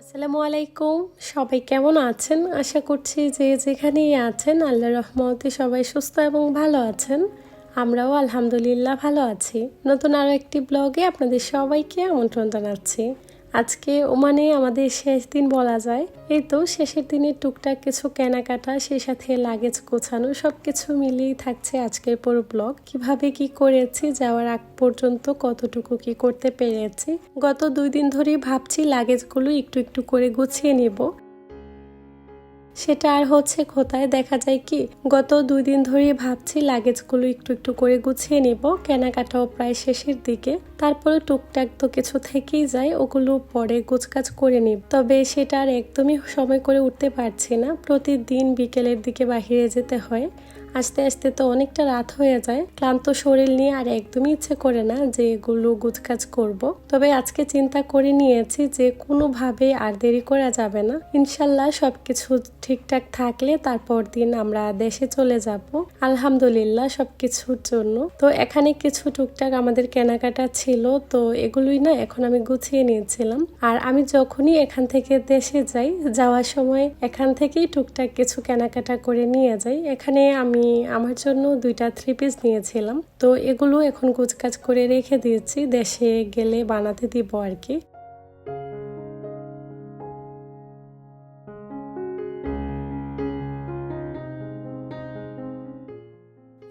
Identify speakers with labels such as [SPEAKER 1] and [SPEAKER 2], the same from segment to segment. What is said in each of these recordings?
[SPEAKER 1] আসসালামু আলাইকুম। সবাই কেমন আছেন? আশা করছি যে যেখানেই আছেন আল্লাহর রহমতে সবাই সুস্থ এবং ভালো আছেন। আমরাও আলহামদুলিল্লাহ ভালো আছি। নতুন আরও একটি ব্লগে আপনাদের সবাইকে আমন্ত্রণ জানাচ্ছি। আজকে ওমানে আমাদের শেষ দিন বলা যায়। এই তো শেষের দিনে টুকটাক কিছু কেনাকাটা, সেই সাথে লাগেজ গোছানো সবকিছু মিলিয়েই থাকছে আজকের পুরো ব্লগ। কিভাবে কি করেছি, যাওয়ার আগ পর্যন্ত কতটুকু কি করতে পেরেছি। গত 2 দিন ধরেই ভাবছি লাগেজগুলো একটু একটু করে গুছিয়ে নিব। সেটা আর হচ্ছে কোথায়, দেখা যায় কি গত 2 দিন ধরেই ভাবছি লাগেজগুলো একটু একটু করে গুছিয়ে নিব। কেনাকাটাও প্রায় শেষের দিকে, তারপরে টুকটাক তো কিছু থেকেই যায়, ওগুলো পরে গোছকাজ করে নিব। তবে সেটা আর একদমই সময় করে উঠতে পারছি না। প্রতিদিন বিকেলের দিকে বাহিরে যেতে হয়, আস্তে আস্তে তো অনেকটা রাত হয়ে যায়। ক্লান্ত শরীর নিয়ে আর একদমই ইচ্ছে করে না যে এগুলো গুছকাজ করব। তবে আজকে চিন্তা করে নিয়েছি যে কোনোভাবে আর দেরি করা যাবে না। ইনশাল্লাহ সবকিছু ঠিকঠাক থাকলে তারপর দিন আমরা দেশে চলে যাব আলহামদুলিল্লাহ সবকিছুর জন্য। তো এখানে কিছু টুকটাক আমাদের কেনাকাটা ছিল, তো এগুলোই না এখন আমি গুছিয়ে নিয়েছিলাম। আর আমি যখনই এখান থেকে দেশে যাই, যাওয়ার সময় এখান থেকেই টুকটাক কিছু কেনাকাটা করে নিয়ে যাই। এখানে আমি আমার জন্য 2টা 3 পিস নিয়েছিলাম, তো এগুলো এখন কুচকাচ করে রেখে দিয়েছি, দেশে গেলে বানাতে দিব আর কি।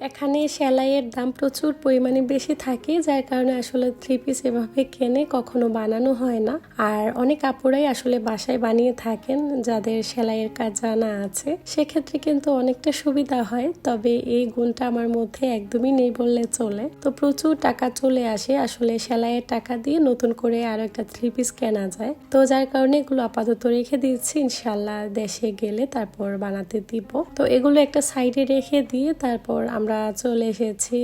[SPEAKER 1] এখানে সেলাইয়ের দাম প্রচুর পরিমাণে বেশি থাকে, যার কারণে আসলে 3 পিস এভাবে কেনে কখনো বানানো হয় না। আর অনেক আপুরাই আসলে বাসায় বানিয়ে থাকেন, যাদের সেলাইয়ের কাজ জানা আছে, সেক্ষেত্রে কিন্তু অনেকটা সুবিধা হয়। তবে এই গুণটা আমার মধ্যে একদমই নেই বললে চলে। তো প্রচুর টাকা চলে আসে আসলে সেলাইয়ের টাকা দিয়ে নতুন করে আরো একটা 3 পিস কেনা যায়। তো যার কারণে এগুলো আপাতত রেখে দিচ্ছি, ইনশাল্লাহ দেশে গেলে তারপর বানাতে দিব। তো এগুলো একটা সাইডে রেখে দিয়ে তারপর আমরা চলে এসেছি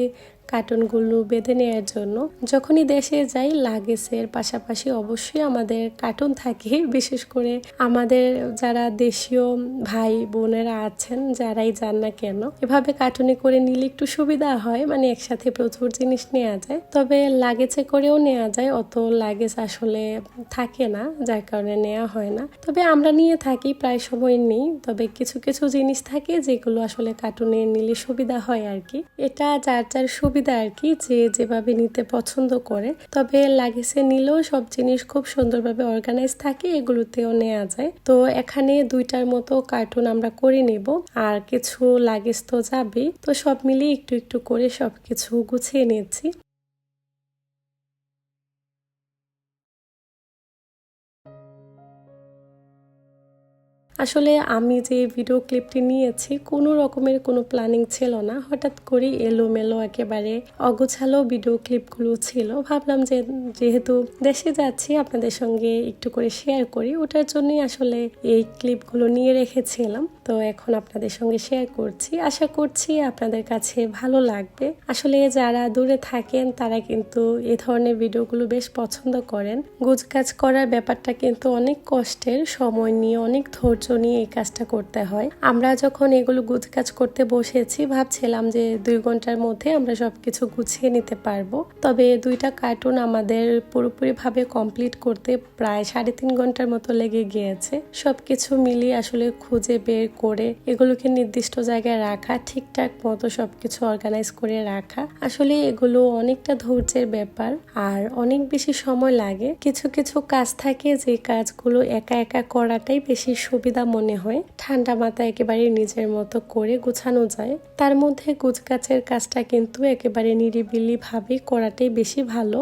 [SPEAKER 1] কার্টুনগুলো বেঁধে নেওয়ার জন্য। যখনই দেশে যাই লাগেজের পাশাপাশি অবশ্যই আমাদের কার্টুন থাকে, বিশেষ করে আমাদের যারা দেশীয় ভাই বোনেরা আছেন, যারাই যান না কেন, এভাবে কার্টুনে করে নিলে একটু সুবিধা হয়, মানে একসাথে প্রচুর জিনিস নেওয়া যায়। তবে লাগেজে করেও নেওয়া যায়, অত লাগেজ আসলে থাকে না, যার কারণে নেওয়া হয় না। তবে আমরা নিয়ে থাকি, প্রায় সময় নেই। তবে কিছু কিছু জিনিস থাকে যেগুলো আসলে কার্টুনে নিলে সুবিধা হয় আর কি। এটা যার যার সুবিধা আর কি, যে যেভাবে নিতে পছন্দ করে। তবে লাগেজে নিলেও সব জিনিস খুব সুন্দরভাবে অর্গানাইজ থাকে, এগুলোতেও নেওয়া যায়। তো এখানে 2টার মতো কার্টুন আমরা করে নেব, আর কিছু লাগেজ তো যাবেই। তো সব মিলিয়ে একটু একটু করে সবকিছু গুছিয়ে নিয়েছি। আসলে আমি যে ভিডিও ক্লিপটি নিয়েছি কোনো রকমের কোনো প্ল্যানিং ছিল না, হঠাৎ করে এলোমেলো একেবারে অগোছালো ভিডিও ক্লিপগুলো ছিল। ভাবলাম যে যেহেতু দেশে যাচ্ছি আপনাদের সঙ্গে একটু করে শেয়ার করি, ওটার জন্যই আসলে এই ক্লিপগুলো নিয়ে রেখেছিলাম। তো এখন আপনাদের সঙ্গে শেয়ার করছি, আশা করছি আপনাদের কাছে ভালো লাগবে। আসলে যারা দূরে থাকেন তারা কিন্তু এ ধরনের ভিডিওগুলো বেশ পছন্দ করেন। গোছগাছ করার ব্যাপারটা কিন্তু অনেক কষ্টের, সময় নিয়ে অনেক ধৈর্য নিয়ে এই কাজটা করতে হয়। আমরা যখন এগুলো গুছগাছ করতে বসেছি ভাবছিলাম যে 2 ঘন্টার মধ্যে আমরা সবকিছু গুছিয়ে নিতে পারবো। তবে 2টা কার্টুন আমাদের পুরোপুরি ভাবে কমপ্লিট করতে প্রায় 3.5 ঘন্টার মতো লেগে গিয়েছে। সবকিছু মিলিয়ে আসলে খুঁজে বের করে এগুলোকে নির্দিষ্ট জায়গায় রাখা, ঠিকঠাক মতো সবকিছু অর্গানাইজ করে রাখা, আসলে এগুলো অনেকটা ধৈর্যের ব্যাপার আর অনেক বেশি সময় লাগে। কিছু কিছু কাজ থাকে যে কাজগুলো একা একা করাটাই বেশি সুবিধা মনে হয়, ঠান্ডা মাথায় একেবারে নিজের মতো করে গুছানো যায়। তার মধ্যে গুছগাছের কাজটা কিন্তু একেবারে নিরিবিলি ভাবে করাটাই বেশি ভালো।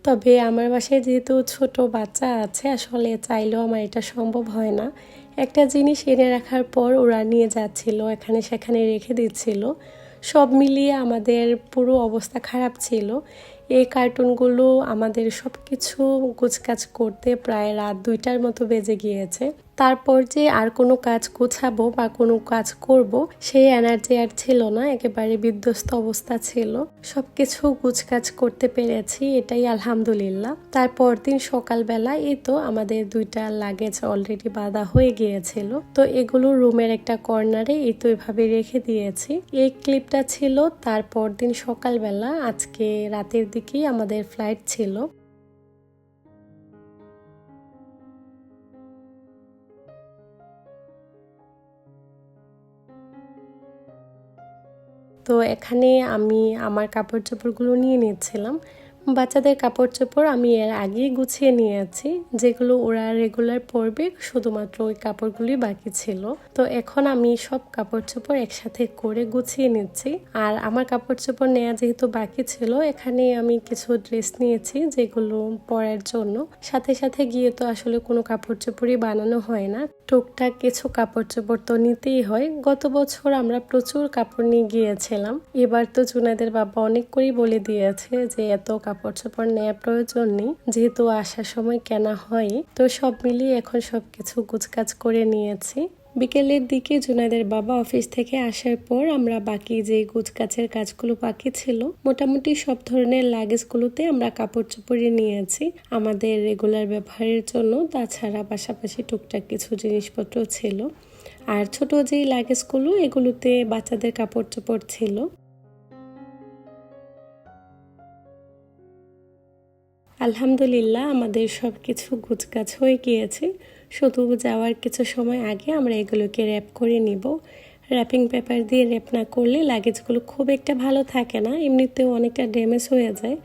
[SPEAKER 1] তবে আমার বাসায় যেহেতু ছোট বাচ্চা আছে, আসলে চাইলেও আমার এটা সম্ভব হয় না। একটা জিনিস এনে রাখার পর ওরা নিয়ে যাচ্ছিল, এখানে সেখানে রেখে দিচ্ছিল। সব মিলিয়ে আমাদের পুরো অবস্থা খারাপ ছিল। এই কার্টুনগুলো আমাদের সব কিছু গোছগাছ করতে প্রায় রাত 2টার মতো বেজে গিয়েছে। তারপর যে আর কোনো কাজ গোছাবো বা কোনো কাজ করব, সেই এনার্জি আর ছিল না, একেবারে বিধ্বস্ত অবস্থা ছিল। সবকিছু গুছগাছ করতে পেরেছি, এটাই আলহামদুলিল্লাহ। তারপর দিন সকালবেলা এই তো আমাদের 2টা লাগেজ অলরেডি বাঁধা হয়ে গিয়েছিল। তো এগুলো রুমের একটা কর্নারে এই তো এভাবে রেখে দিয়েছি। এই ক্লিপটা ছিল তারপর দিন সকালবেলা, আজকে রাতের দিকেই আমাদের ফ্লাইট ছিল। তো এখানে আমি আমার কাপড় চোপড়গুলো নিয়ে নিচ্ছিলাম। বাচ্চাদের কাপড় চোপড় আমি এর আগেই গুছিয়ে নিয়েছি, যেগুলো ওরা রেগুলার পরবে, শুধুমাত্র ওই কাপড়গুলি বাকি ছিল। তো এখন আমি সব কাপড় চোপড় একসাথে করে গুছিয়ে নিচ্ছি। আর আমার কাপড় চোপড় নেওয়া যেহেতু বাকি ছিল, এখানে আমি কিছু ড্রেস নিয়েছি যেগুলো পরার জন্য। সাথে সাথে গিয়ে তো আসলে কোনো কাপড় চোপড়ই বানানো হয় না, টুকটাক কিছু কাপড় চোপড় তো নিতেই হয়। গত বছর আমরা প্রচুর কাপড় নিয়ে গিয়েছিলাম, এবার তো জুনাদের বাবা অনেক করেই বলে দিয়েছে যে এত কাপড় চোপড় নেওয়ার প্রয়োজন নেই, যেহেতু আসার সময় কেনা হয়। তো সব মিলিয়ে এখন সবকিছু গুছকাজ করে নিয়েছি। বিকেলের দিকে জুনাদের বাবা অফিস থেকে আসার পর আমরা বাকি যে গুছকাছের কাজগুলো বাকি ছিল, মোটামুটি সব ধরনের লাগেজগুলোতে আমরা কাপড় চোপড়ে নিয়েছি আমাদের রেগুলার ব্যবহারের জন্য। তাছাড়া পাশাপাশি টুকটাক কিছু জিনিসপত্র ছিল। আর ছোট যেই লাগেজগুলো, এগুলোতে বাচ্চাদের কাপড় চোপড় ছিল। আলহামদুলিল্লাহ আমাদের সব কিছু গুছগাছ হয়ে গিয়েছে। শুধু যাওয়ার কিছু সময় আগে আমরা এগুলোকে র্যাপ করে নিব। র্যাপিং পেপার দিয়ে র্যাপ না করলে লাগেজগুলো খুব একটা ভালো থাকে না, এমনিতেও অনেকটা ড্যামেজ হয়ে যায়।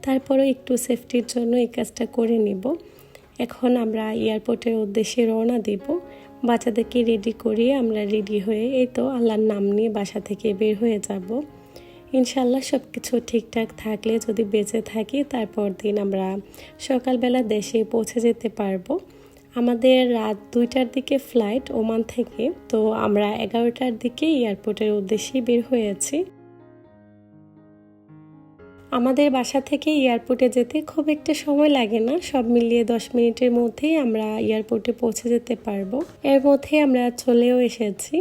[SPEAKER 1] তারপরেও একটু সেফটির জন্য এই কাজটা করে নিব। এখন আমরা এয়ারপোর্টের উদ্দেশ্যে রওনা দিব। বাচ্চাদেরকে রেডি করিয়ে আমরা রেডি হয়ে এই তো আল্লাহর নাম নিয়ে বাসা থেকে বের হয়ে যাব। ইনশাল্লাহ সব কিছু ঠিকঠাক থাকলে, যদি বেঁচে থাকি, তারপর দিন আমরা সকালবেলা দেশে পৌঁছে যেতে পারবো। আমাদের রাত 2টার দিকে ফ্লাইট ওমান থেকে, তো আমরা 11টার দিকে এয়ারপোর্টের উদ্দেশ্যে বের হয়েছি। আমাদের বাসা থেকে এয়ারপোর্টে যেতে খুব একটা সময় লাগে না, সব মিলিয়ে 10 মিনিটের মধ্যেই আমরা এয়ারপোর্টে পৌঁছে যেতে পারবো। এর মধ্যে আমরা চলেও এসেছি।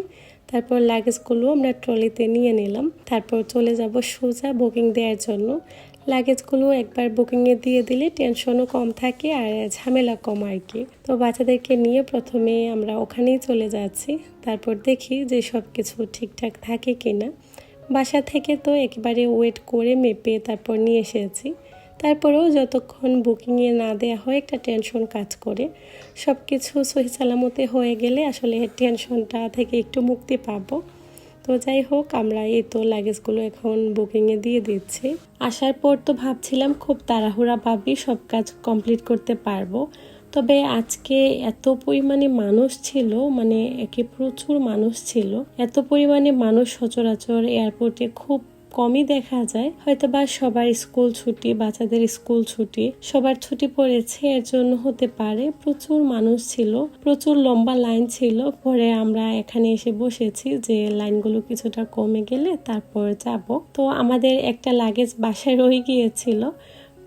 [SPEAKER 1] তারপর লাগেজগুলো আমরা ট্রলিতে নিয়ে নিলাম। তারপর চলে যাব সোজা বুকিং দেওয়ার জন্য। লাগেজগুলো একবার বুকিংয়ে দিয়ে দিলে টেনশনও কম থাকে আর ঝামেলা কম আর কি। তো বাচ্চাদেরকে নিয়ে প্রথমে আমরা ওখানেই চলে যাচ্ছি। তারপর দেখি যে সব কিছু ঠিকঠাক থাকে কিনা। বাসা থেকে তো একেবারে ওয়েট করে মেপে তারপর নিয়ে এসেছি। তারপরেও যতক্ষণ বুকিংয়ে না দেওয়া হয় একটা টেনশন কাজ করে। সব কিছু সহি সালামতে হয়ে গেলে আসলে টেনশনটা থেকে একটু মুক্তি পাবো। তো যাই হোক, আমরা এই তো লাগেজগুলো এখন বুকিংয়ে দিয়ে দিচ্ছি। আসার পর তো ভাবছিলাম খুব তাড়াহুড়াভাবেই সব কাজ কমপ্লিট করতে পারবো, তবে আজকে এত পরিমাণে মানুষ ছিল, মানে একে প্রচুর মানুষ ছিল। এত পরিমাণে মানুষ সচরাচর এয়ারপোর্টে খুব কমই দেখা যায়। হয়তোবা সবার স্কুল ছুটি, বাচ্চাদের স্কুল ছুটি, সবার ছুটি পড়েছে, এর জন্য হতে পারে। প্রচুর মানুষ ছিল, প্রচুর লম্বা লাইন ছিল। পরে আমরা এখানে এসে বসেছি যে লাইনগুলো কিছুটা কমে গেলে তারপর যাব। তো আমাদের একটা লাগেজ বাসায় রয়ে গিয়েছিল,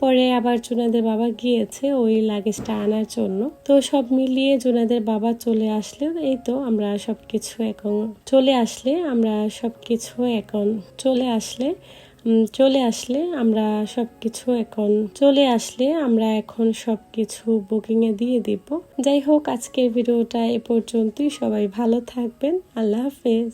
[SPEAKER 1] পরে আবার জুনাদের বাবা গিয়েছে ওই লাগেজটা আনার জন্য। তো সব মিলিয়ে জুনাদের বাবা চলে আসলে এই তো আমরা সবকিছু এখন চলে আসলে আমরা সবকিছু এখন চলে আসলে চলে আসলে আমরা সবকিছু এখন চলে আসলে আমরা এখন সবকিছু বুকিংয়ে দিয়ে দিব। যাই হোক, আজকের ভিডিওটা এ পর্যন্তই। সবাই ভালো থাকবেন। আল্লাহ হাফেজ।